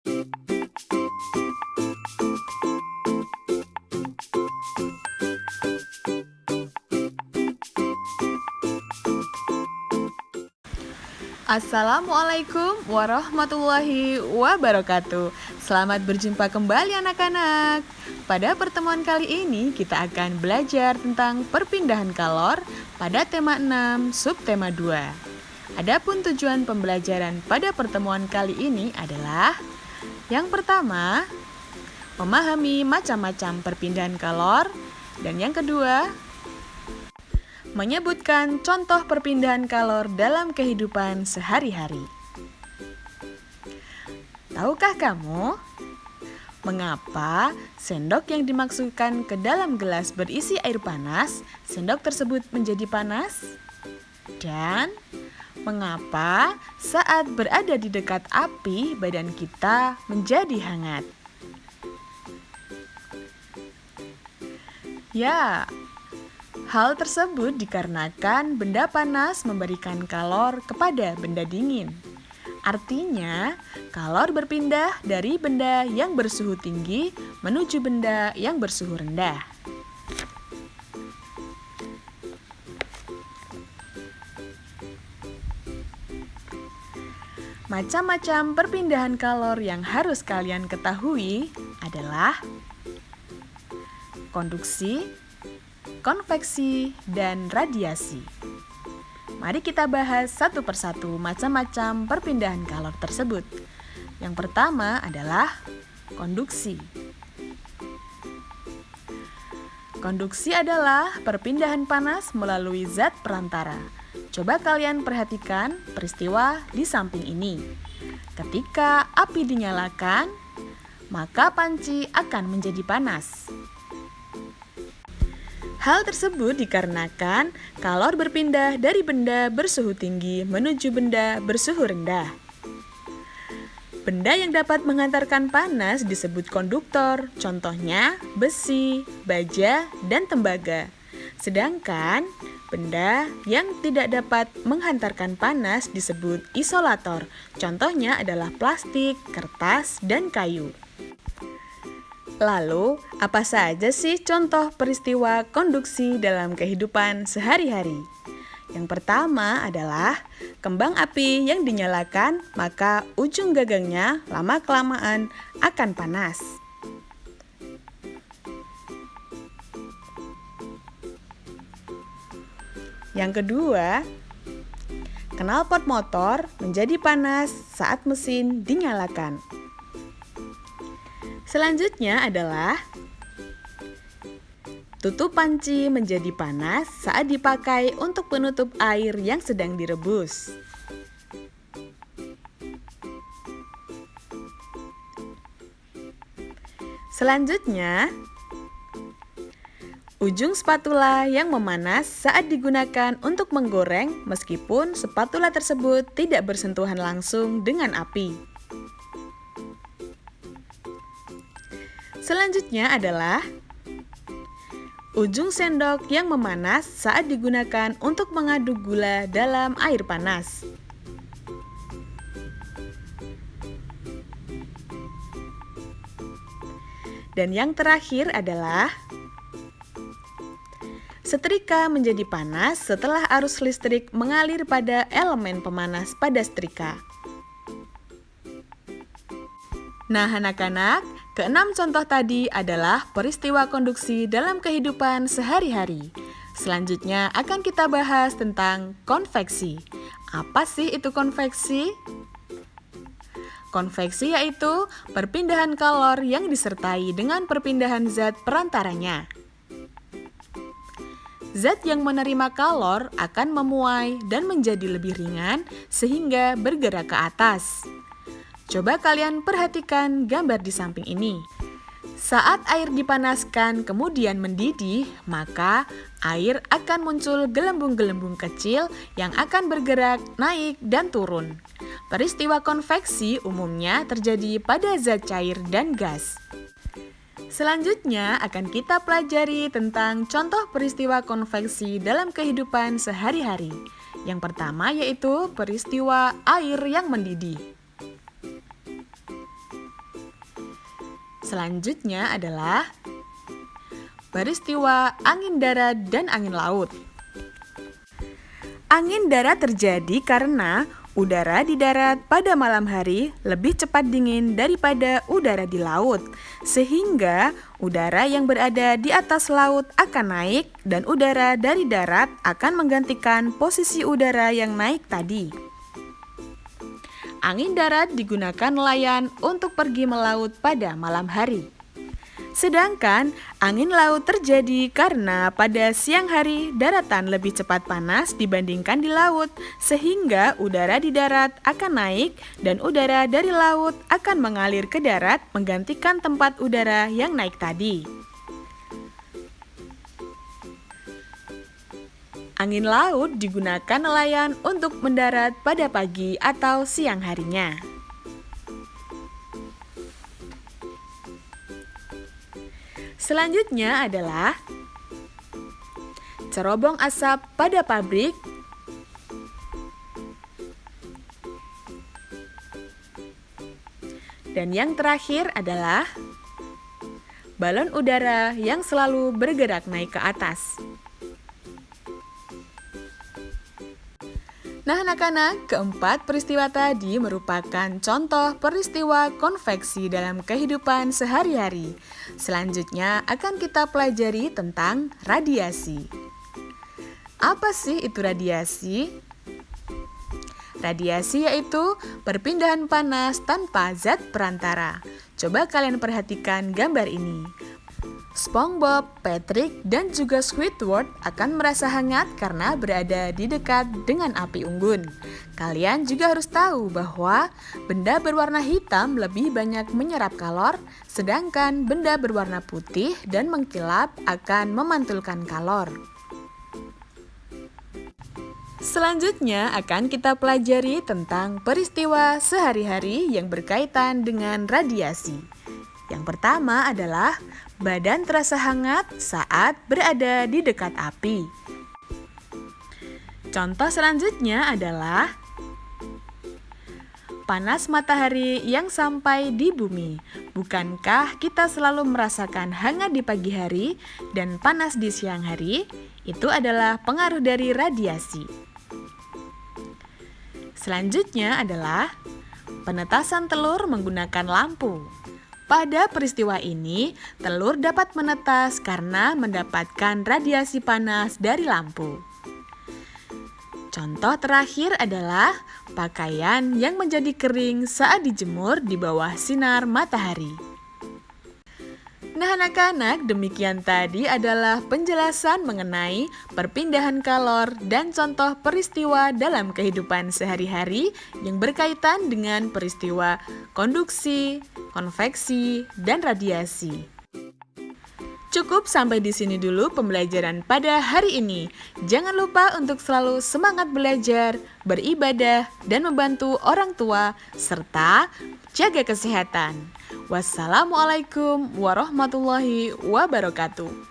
Assalamualaikum warahmatullahi wabarakatuh. Selamat berjumpa kembali anak-anak. Pada pertemuan kali ini kita akan belajar tentang perpindahan kalor pada tema 6 subtema 2. Adapun tujuan pembelajaran pada pertemuan kali ini adalah yang pertama, memahami macam-macam perpindahan kalor, dan yang kedua, menyebutkan contoh perpindahan kalor dalam kehidupan sehari-hari. Tahukah kamu mengapa sendok yang dimasukkan ke dalam gelas berisi air panas, sendok tersebut menjadi panas? Dan mengapa saat berada di dekat api badan kita menjadi hangat? Ya, hal tersebut dikarenakan benda panas memberikan kalor kepada benda dingin. Artinya, kalor berpindah dari benda yang bersuhu tinggi menuju benda yang bersuhu rendah. Macam-macam perpindahan kalor yang harus kalian ketahui adalah konduksi, konveksi, dan radiasi. Mari kita bahas satu persatu macam-macam perpindahan kalor tersebut. Yang pertama adalah konduksi. Konduksi adalah perpindahan panas melalui zat perantara. Coba kalian perhatikan peristiwa di samping ini. Ketika api dinyalakan, maka panci akan menjadi panas. Hal tersebut dikarenakan kalor berpindah dari benda bersuhu tinggi menuju benda bersuhu rendah. Benda yang dapat mengantarkan panas disebut konduktor, contohnya besi, baja, dan tembaga. Sedangkan benda yang tidak dapat menghantarkan panas disebut isolator, contohnya adalah plastik, kertas, dan kayu. Lalu, apa saja sih contoh peristiwa konduksi dalam kehidupan sehari-hari? Yang pertama adalah kembang api yang dinyalakan, maka ujung gagangnya lama-kelamaan akan panas. Yang kedua, knalpot motor menjadi panas saat mesin dinyalakan. Selanjutnya adalah tutup panci menjadi panas saat dipakai untuk penutup air yang sedang direbus. Selanjutnya, ujung spatula yang memanas saat digunakan untuk menggoreng meskipun spatula tersebut tidak bersentuhan langsung dengan api. Selanjutnya adalah ujung sendok yang memanas saat digunakan untuk mengaduk gula dalam air panas. Dan yang terakhir adalah setrika menjadi panas setelah arus listrik mengalir pada elemen pemanas pada setrika. Nah, anak-anak, keenam contoh tadi adalah peristiwa konduksi dalam kehidupan sehari-hari. Selanjutnya akan kita bahas tentang konveksi. Apa sih itu konveksi? Konveksi yaitu perpindahan kalor yang disertai dengan perpindahan zat perantaranya. Zat yang menerima kalor akan memuai dan menjadi lebih ringan sehingga bergerak ke atas. Coba kalian perhatikan gambar di samping ini. Saat air dipanaskan kemudian mendidih, maka air akan muncul gelembung-gelembung kecil yang akan bergerak naik dan turun. Peristiwa konveksi umumnya terjadi pada zat cair dan gas. Selanjutnya akan kita pelajari tentang contoh peristiwa konveksi dalam kehidupan sehari-hari. Yang pertama yaitu peristiwa air yang mendidih. Selanjutnya adalah peristiwa angin darat dan angin laut. Angin darat terjadi karena udara di darat pada malam hari lebih cepat dingin daripada udara di laut, sehingga udara yang berada di atas laut akan naik dan udara dari darat akan menggantikan posisi udara yang naik tadi. Angin darat digunakan nelayan untuk pergi melaut pada malam hari. Sedangkan angin laut terjadi karena pada siang hari daratan lebih cepat panas dibandingkan di laut, sehingga udara di darat akan naik dan udara dari laut akan mengalir ke darat menggantikan tempat udara yang naik tadi. Angin laut digunakan nelayan untuk mendarat pada pagi atau siang harinya. Selanjutnya adalah cerobong asap pada pabrik, dan yang terakhir adalah balon udara yang selalu bergerak naik ke atas. Nah anak-anak, keempat peristiwa tadi merupakan contoh peristiwa konveksi dalam kehidupan sehari-hari. Selanjutnya akan kita pelajari tentang radiasi. Apa sih itu radiasi? Radiasi yaitu perpindahan panas tanpa zat perantara. Coba kalian perhatikan gambar ini. SpongeBob, Patrick, dan juga Squidward akan merasa hangat karena berada di dekat dengan api unggun. Kalian juga harus tahu bahwa benda berwarna hitam lebih banyak menyerap kalor, sedangkan benda berwarna putih dan mengkilap akan memantulkan kalor. Selanjutnya akan kita pelajari tentang peristiwa sehari-hari yang berkaitan dengan radiasi. Yang pertama adalah badan terasa hangat saat berada di dekat api. Contoh selanjutnya adalah panas matahari yang sampai di bumi. Bukankah kita selalu merasakan hangat di pagi hari dan panas di siang hari? Itu adalah pengaruh dari radiasi. Selanjutnya adalah penetasan telur menggunakan lampu. Pada peristiwa ini, telur dapat menetas karena mendapatkan radiasi panas dari lampu. Contoh terakhir adalah pakaian yang menjadi kering saat dijemur di bawah sinar matahari. Nah anak-anak, demikian tadi adalah penjelasan mengenai perpindahan kalor dan contoh peristiwa dalam kehidupan sehari-hari yang berkaitan dengan peristiwa konduksi, konveksi, dan radiasi. Cukup sampai di sini dulu pembelajaran pada hari ini. Jangan lupa untuk selalu semangat belajar, beribadah, dan membantu orang tua, serta jaga kesehatan. Wassalamualaikum warahmatullahi wabarakatuh.